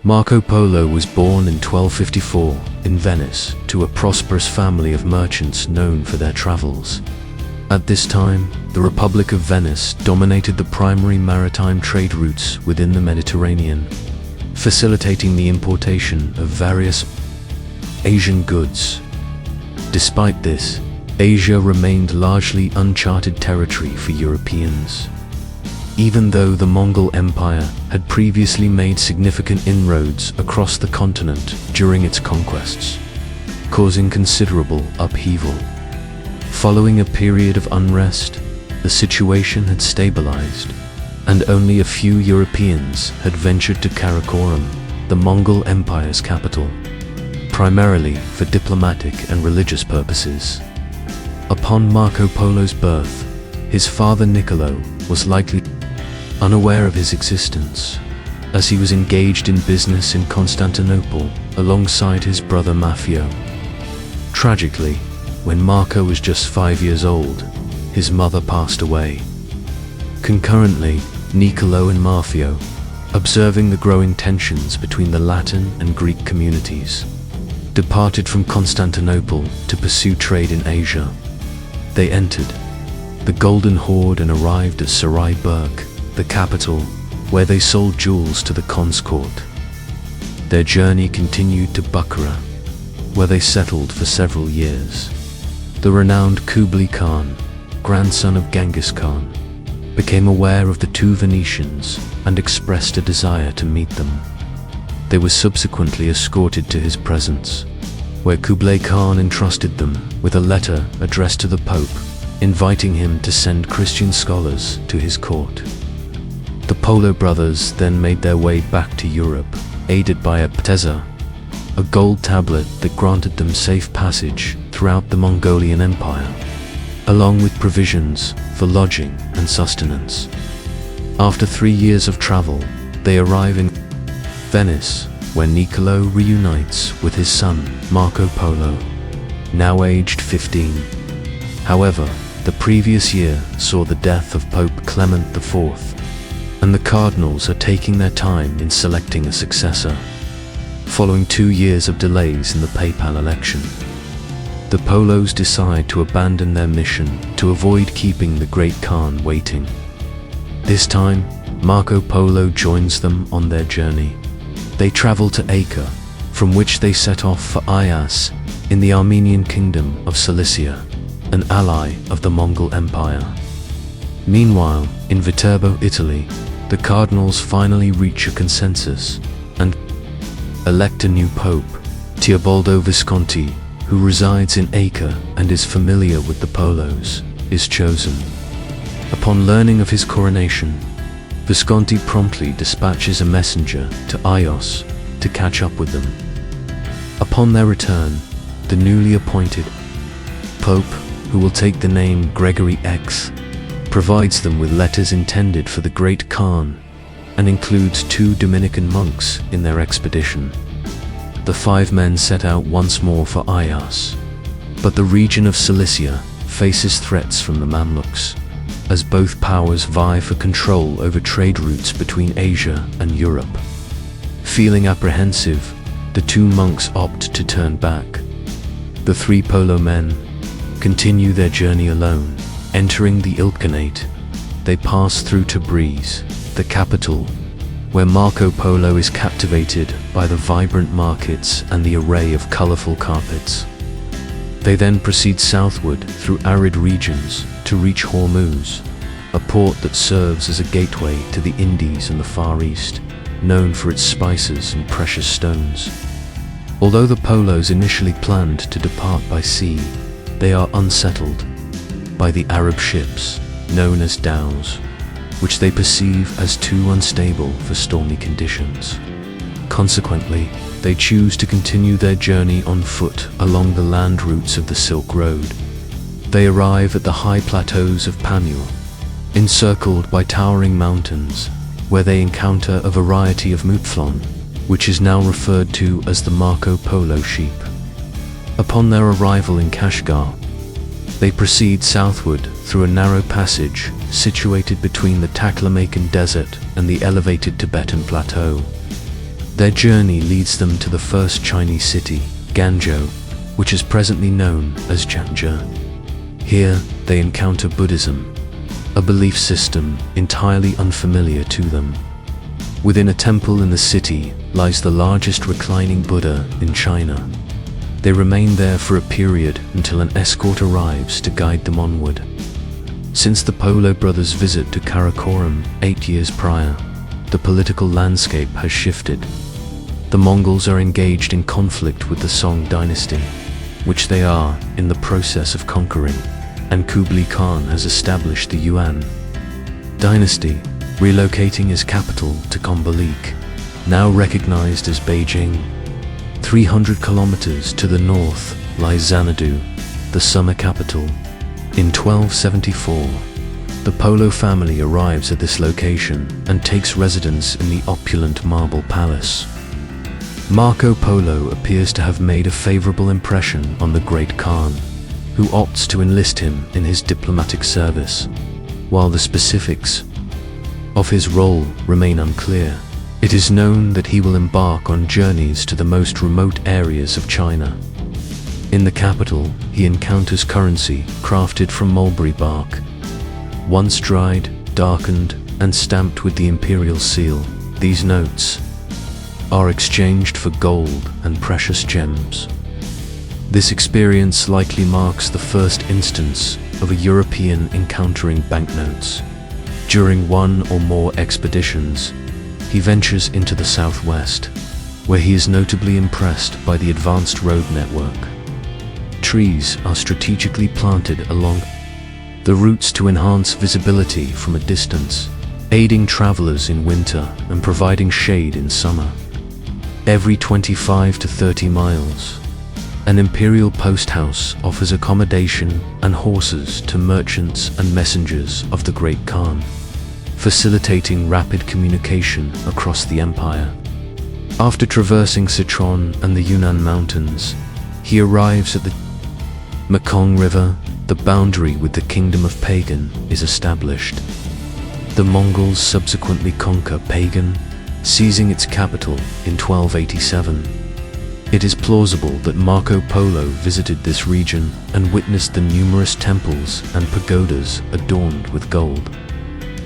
Marco Polo was born in 1254 in Venice to a prosperous family of merchants known for their travels. At this time, the Republic of Venice dominated the primary maritime trade routes within the Mediterranean, facilitating the importation of various Asian goods. Despite this, Asia remained largely uncharted territory for Europeans. Even though the Mongol Empire had previously made significant inroads across the continent during its conquests, causing considerable upheaval. Following a period of unrest, the situation had stabilized, and only a few Europeans had ventured to Karakorum, the Mongol Empire's capital, primarily for diplomatic and religious purposes. Upon Marco Polo's birth, his father Niccolo was likely unaware of his existence, as he was engaged in business in Constantinople alongside his brother Maffeo. Tragically, when Marco was just 5 years old, his mother passed away. Concurrently, Niccolo and Maffeo, observing the growing tensions between the Latin and Greek communities, departed from Constantinople to pursue trade in Asia. They entered the Golden Horde and arrived at Sarai Berk, the capital, where they sold jewels to the Khan's court. Their journey continued to Bukhara, where they settled for several years. The renowned Kublai Khan, grandson of Genghis Khan, became aware of the two Venetians and expressed a desire to meet them. They were subsequently escorted to his presence, where Kublai Khan entrusted them with a letter addressed to the Pope, inviting him to send Christian scholars to his court. The Polo brothers then made their way back to Europe, aided by a pteza, a gold tablet that granted them safe passage throughout the Mongolian Empire, along with provisions for lodging and sustenance. After 3 years of travel, they arrive in Venice, where Niccolo reunites with his son, Marco Polo, now aged 15. However, the previous year saw the death of Pope Clement IV, and the cardinals are taking their time in selecting a successor, following 2 years of delays in the papal election. The Polos decide to abandon their mission to avoid keeping the Great Khan waiting. This time, Marco Polo joins them on their journey. They travel to Acre, from which they set off for Ayas in the Armenian Kingdom of Cilicia, an ally of the Mongol Empire. Meanwhile, in Viterbo, Italy, the cardinals finally reach a consensus and elect a new pope. Teobaldo Visconti, who resides in Acre and is familiar with the Polos, is chosen. Upon learning of his coronation, Visconti promptly dispatches a messenger to Ios to catch up with them. Upon their return, the newly appointed pope, who will take the name Gregory X, provides them with letters intended for the Great Khan and includes 2 Dominican monks in their expedition. The 5 men set out once more for Ayas, but the region of Cilicia faces threats from the Mamluks, as both powers vie for control over trade routes between Asia and Europe. Feeling apprehensive, the 2 monks opt to turn back. The 3 Polo men continue their journey alone. Entering the Ilkhanate, they pass through Tabriz, the capital, where Marco Polo is captivated by the vibrant markets and the array of colorful carpets. They then proceed southward through arid regions to reach Hormuz, a port that serves as a gateway to the Indies and the Far East, known for its spices and precious stones. Although the Polos initially planned to depart by sea, they are unsettled by the Arab ships known as dhows, which they perceive as too unstable for stormy conditions. Consequently, they choose to continue their journey on foot along the land routes of the Silk Road. They arrive at the high plateaus of Pamir, encircled by towering mountains, where they encounter a variety of mouflon, which is now referred to as the Marco Polo sheep. Upon their arrival in Kashgar, they proceed southward through a narrow passage situated between the Taklamakan Desert and the elevated Tibetan Plateau. Their journey leads them to the first Chinese city, Guangzhou, which is presently known as Zhangzhou. Here, they encounter Buddhism, a belief system entirely unfamiliar to them. Within a temple in the city lies the largest reclining Buddha in China. They remain there for a period until an escort arrives to guide them onward. Since the Polo brothers' visit to Karakoram 8 years prior, the political landscape has shifted. The Mongols are engaged in conflict with the Song dynasty, which they are in the process of conquering, and Kublai Khan has established the Yuan dynasty, relocating his capital to Khambalik, now recognized as Beijing. 300 kilometers to the north lies Xanadu, the summer capital. In 1274, the Polo family arrives at this location and takes residence in the opulent marble palace. Marco Polo appears to have made a favorable impression on the great Khan, who opts to enlist him in his diplomatic service. While the specifics of his role remain unclear, it is known that he will embark on journeys to the most remote areas of China. In the capital, he encounters currency crafted from mulberry bark. Once dried, darkened, and stamped with the imperial seal, these notes are exchanged for gold and precious gems. This experience likely marks the first instance of a European encountering banknotes. During one or more expeditions, he ventures into the southwest, where he is notably impressed by the advanced road network. Trees are strategically planted along the routes to enhance visibility from a distance, aiding travelers in winter and providing shade in summer. Every 25 to 30 miles, an imperial post house offers accommodation and horses to merchants and messengers of the Great Khan, facilitating rapid communication across the empire. After traversing Sichuan and the Yunnan Mountains, he arrives at the Mekong River. The boundary with the Kingdom of Pagan is established. The Mongols subsequently conquer Pagan, seizing its capital in 1287. It is plausible that Marco Polo visited this region and witnessed the numerous temples and pagodas adorned with gold.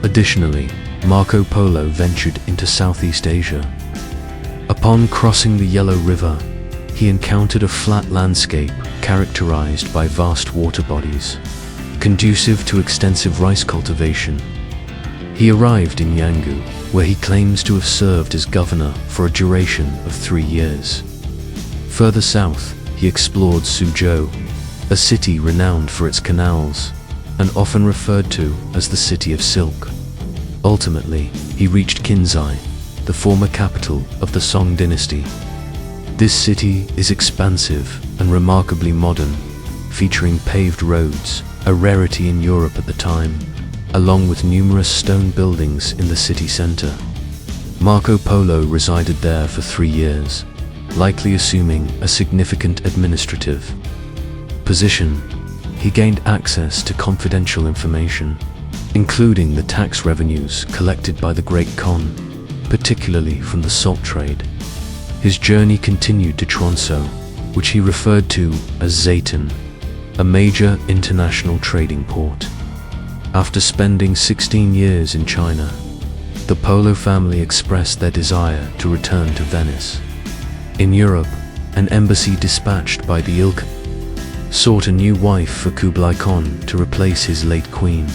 Additionally, Marco Polo ventured into Southeast Asia. Upon crossing the Yellow River, he encountered a flat landscape characterized by vast water bodies, conducive to extensive rice cultivation. He arrived in Yangon, where he claims to have served as governor for a duration of 3 years. Further south, he explored Suzhou, a city renowned for its canals, and often referred to as the City of Silk. Ultimately, he reached Qinzhai, the former capital of the Song dynasty. This city is expansive and remarkably modern, featuring paved roads, a rarity in Europe at the time, along with numerous stone buildings in the city center. Marco Polo resided there for 3 years, likely assuming a significant administrative position. He gained access to confidential information, including the tax revenues collected by the Great Khan, particularly from the salt trade. His journey continued to Tromsø, which he referred to as Zayton, a major international trading port. After spending 16 years in China, the Polo family expressed their desire to return to Venice. In Europe, an embassy dispatched by the Ilk sought a new wife for Kublai Khan to replace his late queen.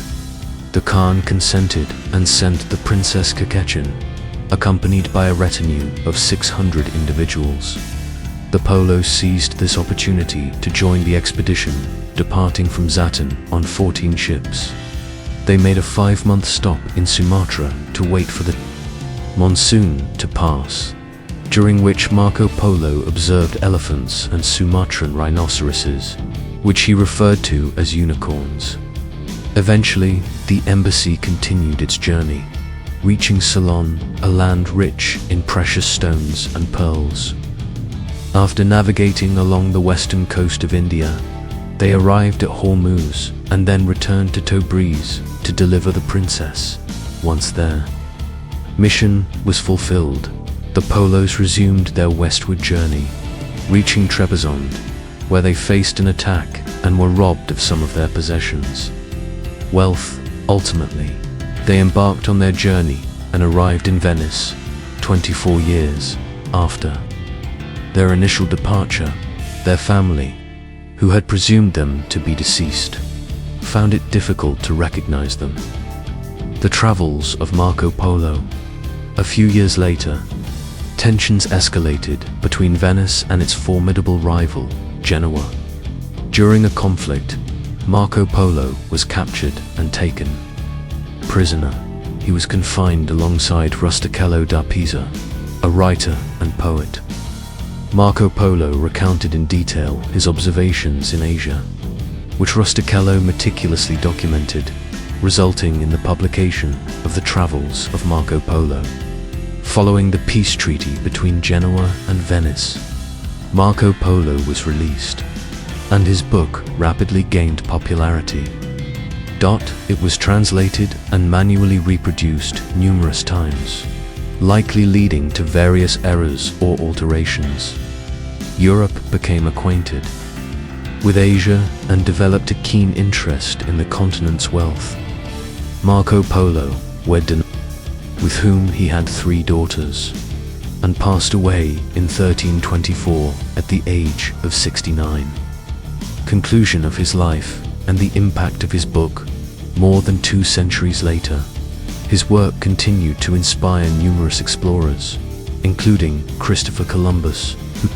The Khan consented and sent the Princess Kakechin, accompanied by a retinue of 600 individuals. The Polos seized this opportunity to join the expedition, departing from Zatan on 14 ships. They made a 5-month stop in Sumatra to wait for the monsoon to pass, during which Marco Polo observed elephants and Sumatran rhinoceroses, which he referred to as unicorns. Eventually, the embassy continued its journey, reaching Ceylon, a land rich in precious stones and pearls. After navigating along the western coast of India, they arrived at Hormuz and then returned to Tabriz to deliver the princess. Once there, mission was fulfilled. the Polos resumed their westward journey, reaching Trebizond, where they faced an attack and were robbed of some of their possessions. Wealth, ultimately, they embarked on their journey and arrived in Venice 24 years after their initial departure. Their family, who had presumed them to be deceased, found it difficult to recognize them. The Travels of Marco Polo. A few years later, tensions escalated between Venice and its formidable rival, Genoa. During a conflict, Marco Polo was captured and taken prisoner. He was confined alongside Rustichello da Pisa, a writer and poet. Marco Polo recounted in detail his observations in Asia, which Rustichello meticulously documented, resulting in the publication of the Travels of Marco Polo. Following the peace treaty between Genoa and Venice, Marco Polo was released, and his book rapidly gained popularity. It was translated and manually reproduced numerous times, likely leading to various errors or alterations. Europe became acquainted with Asia and developed a keen interest in the continent's wealth. Marco Polo wed with whom he had 3 daughters, and passed away in 1324 at the age of 69. Conclusion of his life and the impact of his book. More than 2 centuries later, his work continued to inspire numerous explorers, including Christopher Columbus, who,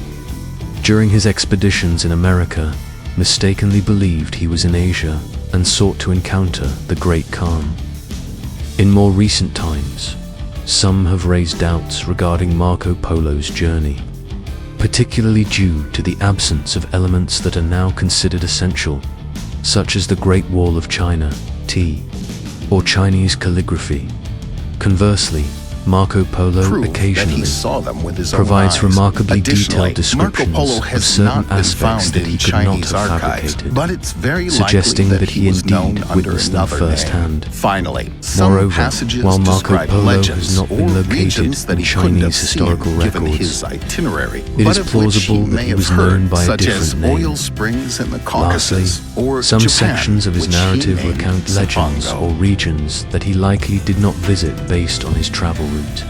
during his expeditions in America, mistakenly believed he was in Asia and sought to encounter the Great Khan. In more recent times, some have raised doubts regarding Marco Polo's journey, particularly due to the absence of elements that are now considered essential, such as the Great Wall of China, or Chinese calligraphy. Conversely, Marco Polo occasionally provides remarkably detailed descriptions of certain aspects that he could not have fabricated, suggesting that he indeed witnessed them firsthand. Moreover, while Marco Polo has not been located in Chinese historical records, it is plausible that he was known by a different name. Lastly, some sections of his narrative recount legends or regions that he likely did not visit based on his travel route,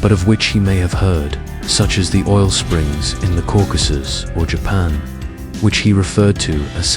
but of which he may have heard, such as the oil springs in the Caucasus or Japan, which he referred to as